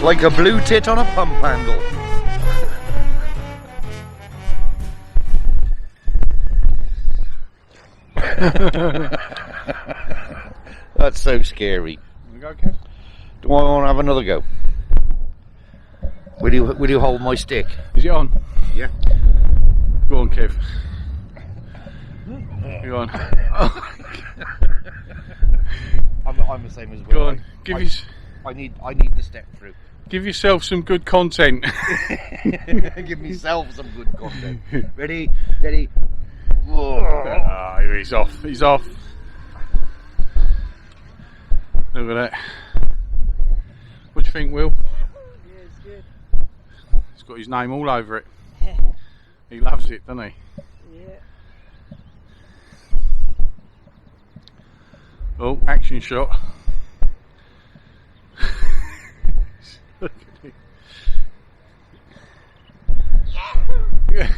Like a blue tit on a pump handle. That's so scary. You go, Kev? Do I want to have another go? Will you hold my stick? Is it on? Yeah. Go on, Kev. Go on. I'm the same as well. Go on. I need the step through. Give yourself some good content. Give myself some good content. Ready, steady. Ah, he's off. He's off. Look at that. What do you think, Will? Yeah, it's good. He's got his name all over it. He loves it, doesn't he? Yeah. Oh, action shot. Look at it. Yeah.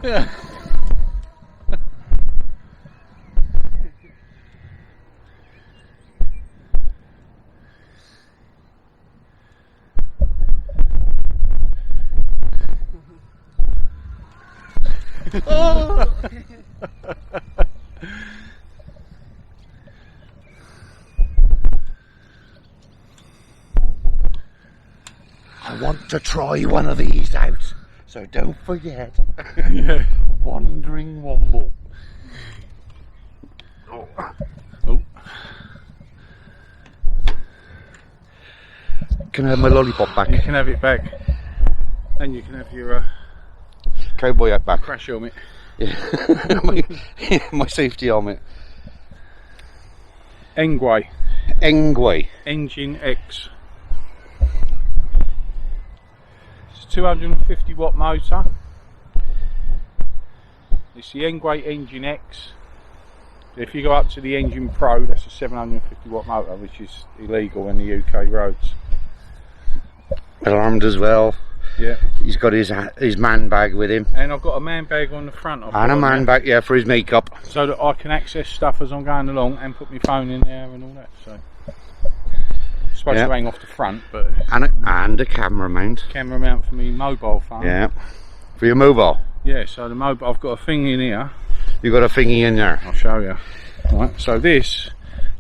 Yeah. Oh. I want to try one of these out, so don't forget. Yeah. Wandering Womble. Oh. Oh. Can I have my lollipop back? You can have it back. And you can have your Cowboy hat back. crash helmet. Yeah. my safety helmet. Engway. Engway. Engine X. It's a 250 watt motor. It's the Engway Engine X. If you go up to the Engine Pro, that's a 750 watt motor, which is illegal in the UK roads. Alarmed as well. Yeah. He's got his man bag with him. And I've got a man bag on the front. And a man bag, yeah, for his makeup. So that I can access stuff as I'm going along and put my phone in there and all that. So it's supposed to hang off the front, but And a camera mount. camera mount for me mobile phone. Yeah. For your mobile. Yeah, so the mobile, I've got a thing in here. You got a thingy in there. I'll show you. Right, so this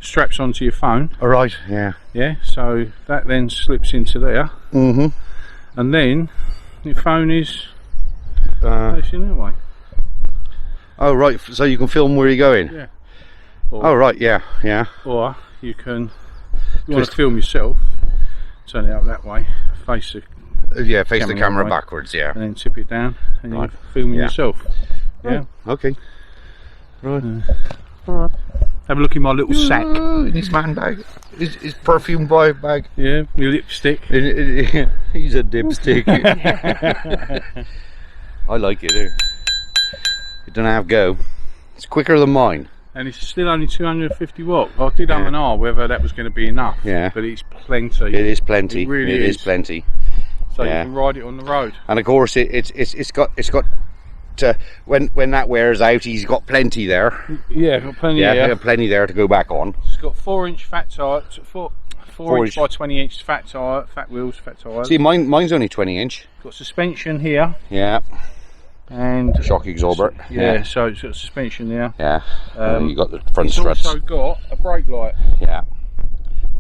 straps onto your phone. All right. Yeah. Yeah, so that then slips into there, Mhm. and then your phone is facing that way. Oh right. So you can film where you're going. Yeah. Oh right. Yeah. Yeah. Or you can, if you want to film yourself, turn it up that way, face it, Yeah. Face the Camera camera right. backwards. Yeah. and then tip it down, and Right. you're filming Yeah. yourself. Yeah. Okay. Right. Have a look in my little sack. In his man bag. His perfume bag. Yeah, your lipstick. He's a dipstick. I like it. It don't have go. It's quicker than mine. And it's still only 250 watt. I did and R whether that was going to be enough. Yeah. But it's plenty. It is plenty. It really is is. plenty. So Yeah. you can ride it on the road. And of course, it's got when that wears out, he's got plenty there. Yeah, got plenty. Yeah, Yeah, plenty there to go back on. it's got 4-inch fat tyre, 4 inch inch. by 20 inch fat tyre, fat wheels, fat tyres. See, mine's only 20-inch. Got suspension here Yeah, and shock absorber. yeah, so it's got suspension there. Yeah. You got the front It's struts. also got a brake light. Yeah.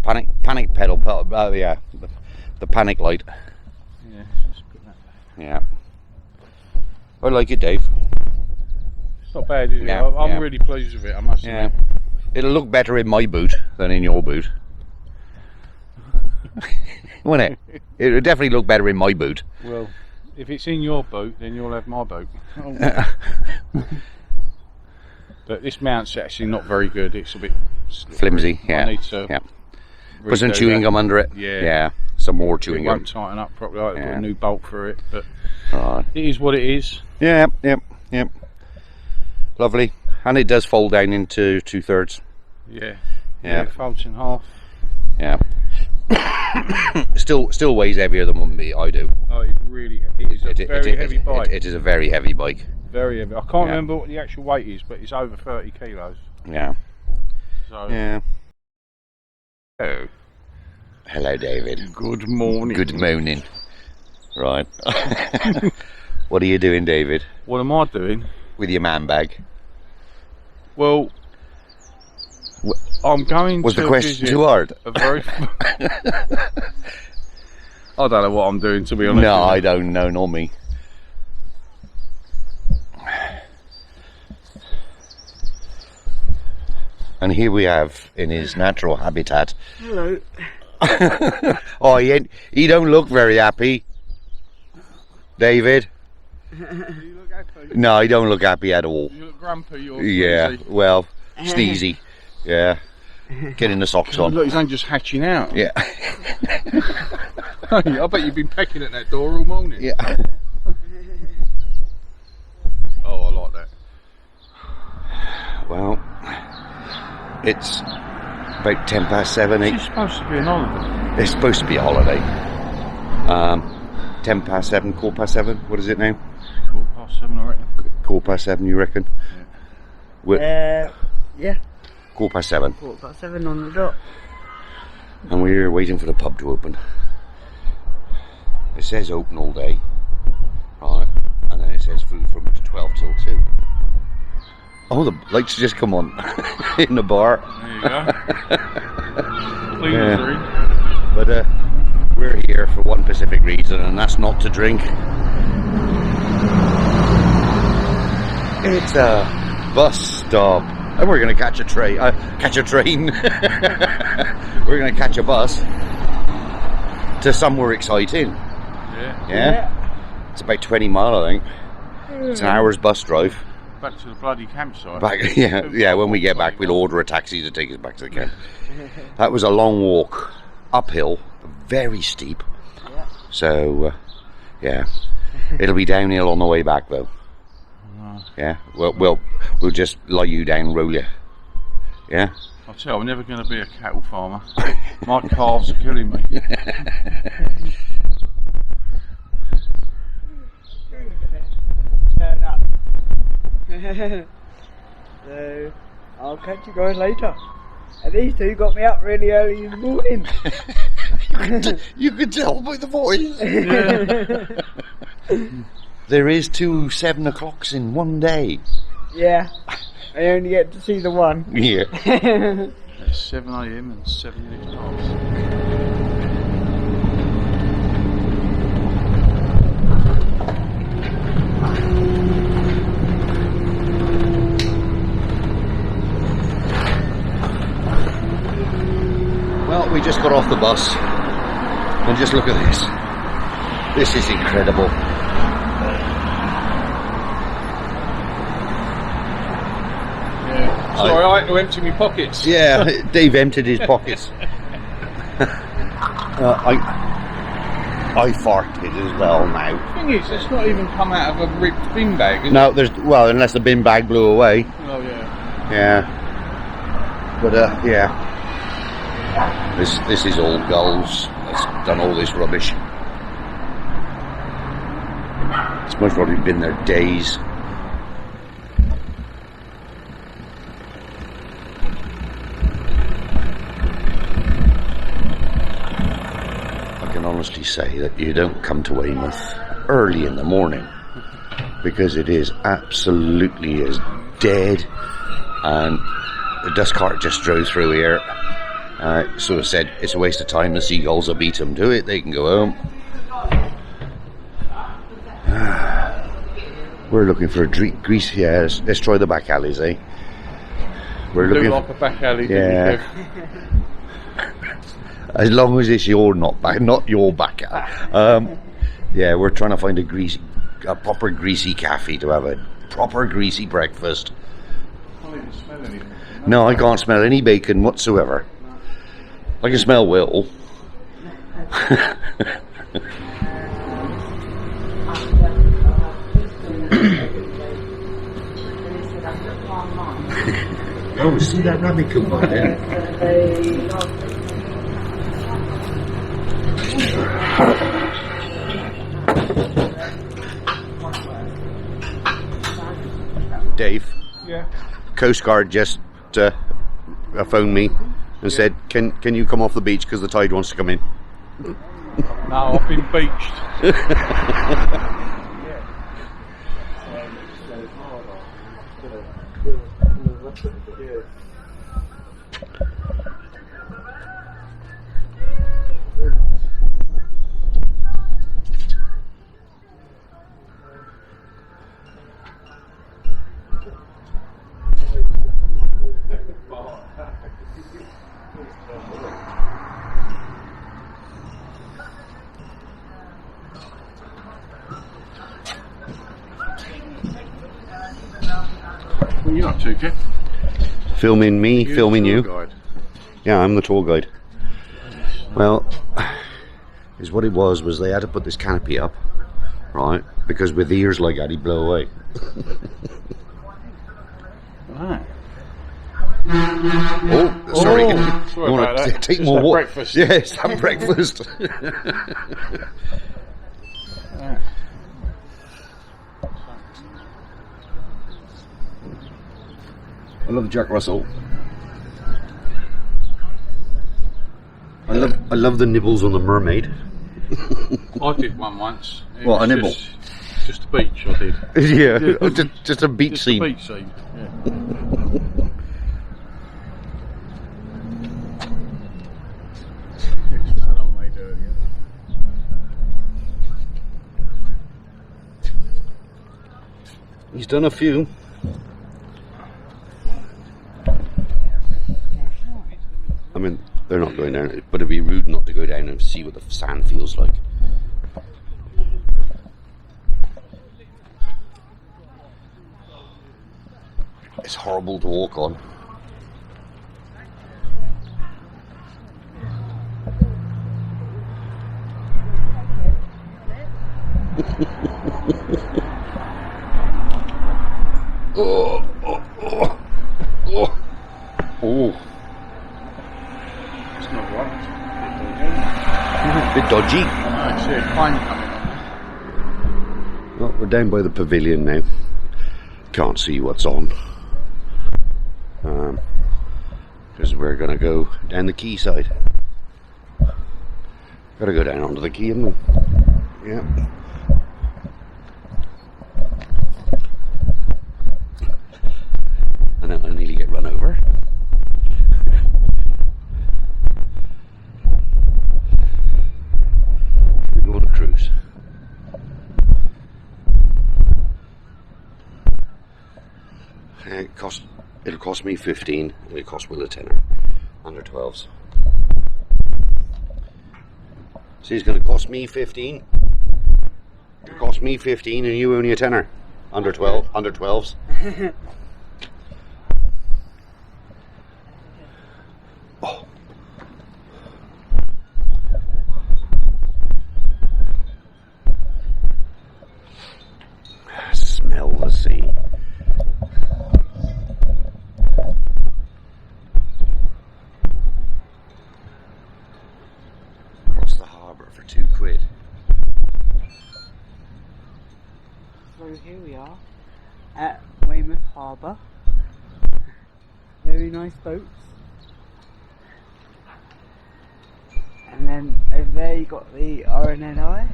Panic pedal. Yeah. The panic light. Yeah, just put that there. Yeah. I like it, Dave. It's not bad, is it? Yeah, I'm yeah. really pleased with it, I must Yeah. admit. It'll look better in my boot than in your boot. Won't it? It'll definitely look better in my boot. Well, if it's in your boot, then you'll have my boot. But this mount's actually not very good. It's a bit slippery. Flimsy, yeah. I need to Yeah. Put some redo chewing that. gum under it. Yeah. Yeah. Some more It chewing won't gum. tighten up properly. I've got Yeah. a new bolt for it, but Right. it is what it is. Yeah. Yep. Lovely. And it does fold down into 2/3. Yeah. Yeah. It folds in half. Yeah. still weighs heavier than what I do. Oh, it's really it's a very heavy bike. It is a very heavy bike. Very heavy. I can't Yeah. remember what the actual weight is, but it's over 30 kilos. Yeah. So Yeah. Oh. Hello, David. Good morning. Good morning. Right. What are you doing, David? What am I doing? With your man bag? Well, I'm going Was to the question visit too hard? a very... I don't know what I'm doing, to be honest. No, with I you. don't know, not me. And here we have, in his natural habitat. Hello. Oh, he don't look very happy, David. You look happy. No, he don't look happy at all. You look grumpy or Yeah, sneezy. well, sneezy. Yeah, getting the socks on. Look, he's only just hatching out. Yeah, I bet you've been pecking at that door all morning. yeah. Oh, I like that. Well, it's about 7:10, 8. It's supposed to be an holiday. It's supposed to be a holiday. 7:10, 7:15. What is it now? 7:15, I reckon. 7:15, you reckon? We're Yeah, 7:15, 7 on the dot. and we're waiting for the pub to open. It says open all day, right? And then it says food from 12 till 2. Oh, the lights just come on in the bar. There you go. Yeah. Room. But we're here for one specific reason, and that's not to drink. It's a bus stop, and we're going to catch a train. We're going to catch a bus to somewhere exciting. Yeah. It's about 20 mile, I think. It's an hour's bus drive. Back to the bloody campsite. Back, yeah. When we get back, we'll order a taxi to take us back to the camp. That was a long walk, uphill, very steep. Yeah. So, yeah, it'll be downhill on the way back, though. Yeah, we'll just lie you down, roll you. Yeah. I'll tell you, I'm never going to be a cattle farmer. My calves are killing me. Turn up. So, I'll catch you guys later. And these two got me up really early in the morning. You can tell by the voice. Yeah. There is 2 7 o'clocks in one day. Yeah, I only get to see the one. Yeah. It's 7 AM and 7 minutes past. Well, we just got off the bus, and just look at this. This is incredible. Sorry, I had to empty my pockets. Yeah, Dave emptied his pockets. I farted as well now. The thing is, it's not even come out of a ripped bin bag, is No, unless the bin bag blew away. it? Oh, yeah. Yeah. But yeah. This is all gulls. It's done all this rubbish. It's most probably been there days. I can honestly say that you don't come to Weymouth early in the morning, because it is absolutely as dead. And the dust cart just drove through here. Sort of said it's a waste of time, the seagulls will beat them to it, they can go home. We're looking for a grease. Yeah, let's try the back alleys, eh? We're Do looking like a back alley. Yeah. As long as it's not your back alley. Yeah, we're trying to find a proper greasy cafe to have a proper greasy breakfast. I can't even smell anything. No, I can't smell any bacon whatsoever. I can smell Will. Oh, see that rabbit come by there? Dave, Yeah. Coast Guard just phoned me and said, "Can you come off the beach because the tide wants to come in?" No, I've been beached. What are you up to, Kev? Filming me, filming you. Guide. Yeah, I'm the tour guide. Well, is what it was they had to put this canopy up, right? Because with ears like that, he'd blow away. Right. Oh, sorry. Sorry You want about to that. take Just more had water? breakfast. Yes, have breakfast. Right. I love Jack Russell. I love the nibbles on the mermaid. I did one once. It What, was a nibble? Just a beach I did. Yeah, oh, just a beach Just scene. a beach scene. Yeah. This was one I made earlier. He's done a few. I mean, they're not going down, but it'd be rude not to go down and see what the sand feels like. It's horrible to walk on. Oh, oh, oh, oh, oh. It's not right. A bit dodgy. I see a plane coming on. Well, we're down by the pavilion now. Can't see what's on. Because we're going to go down the quayside. Got to go down onto the quay, haven't we? Yeah. And then I nearly get run over. Should we go on a cruise? It'll cost me 15 and it cost Will a tenner. Under 12s. So it's going to cost me 15. It'll cost me 15 and you only a tenner. Under 12. Under 12s. Oh. Smell the sea. Across the harbour for £2. So here we are at Weymouth Harbour. Very nice boats. And then over there you got the RNNI.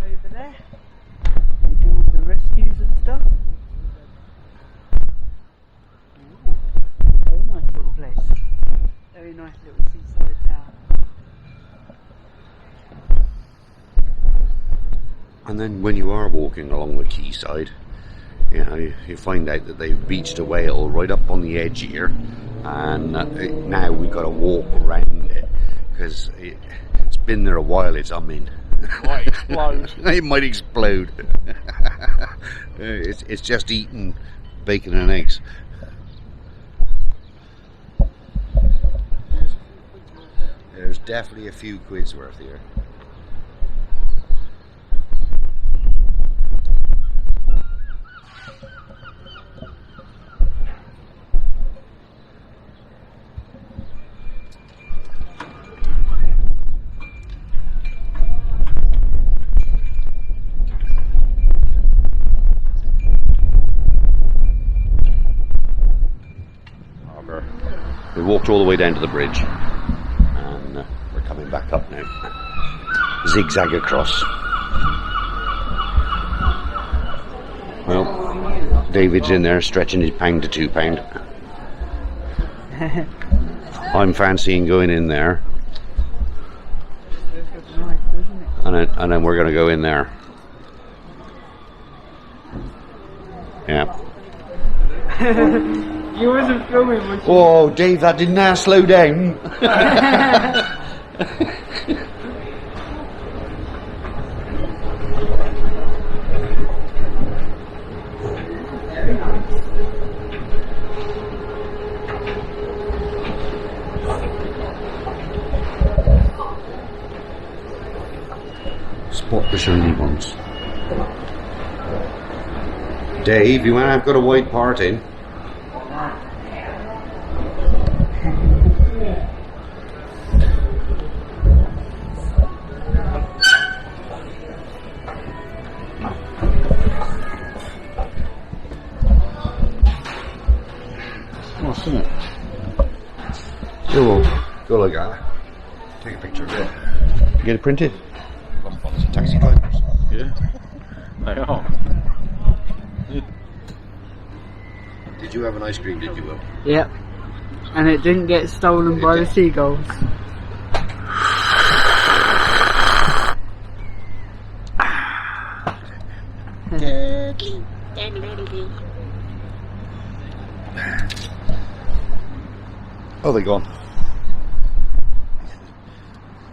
Over there. They do all the rescues and stuff. Oh, very nice little place. Very nice little seaside town. And then when you are walking along the quayside, you know, you find out that they've beached a whale right up on the edge here, and now we've got to walk around it because it's been there a while. It's humming. It might explode. It might explode. It's just eating bacon and eggs. There's definitely a few quid's worth here. walked all the way down to the bridge, and we're coming back up now. Zigzag across. Well, David's in there stretching his £1 to £2. I'm fancying going in there, and then we're going to go in there. Yeah. You wasn't filming, was you? Whoa, Dave, that didn't slow down. Spot the shiny ones. Dave, you might have got a white part in. Nice, isn't it? Go like that. Take a picture of it. You get it printed? Taxi drivers. Yeah, they are. Did you have an ice cream, did you, Will? Yep. And it didn't get stolen by the seagulls. Oh, they're gone.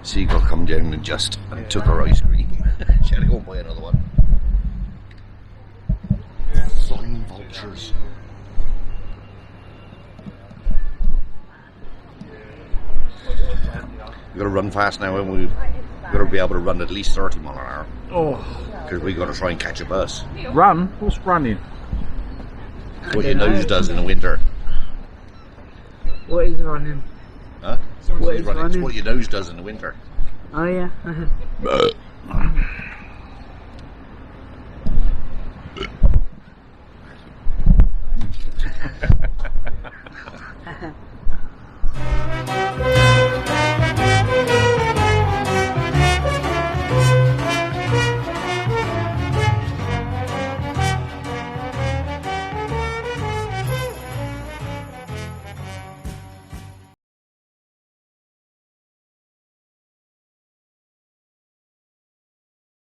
Seagull come down and took her ice cream. She had to go and buy another one. Flying vultures. We've got to run fast now, and we've got to be able to run at least 30 miles an hour. Oh, Because we've got to try and catch a bus. run? What's running? What your nose does in the winter. What is running? Huh? What is It's running? what your nose does in the winter. Oh yeah.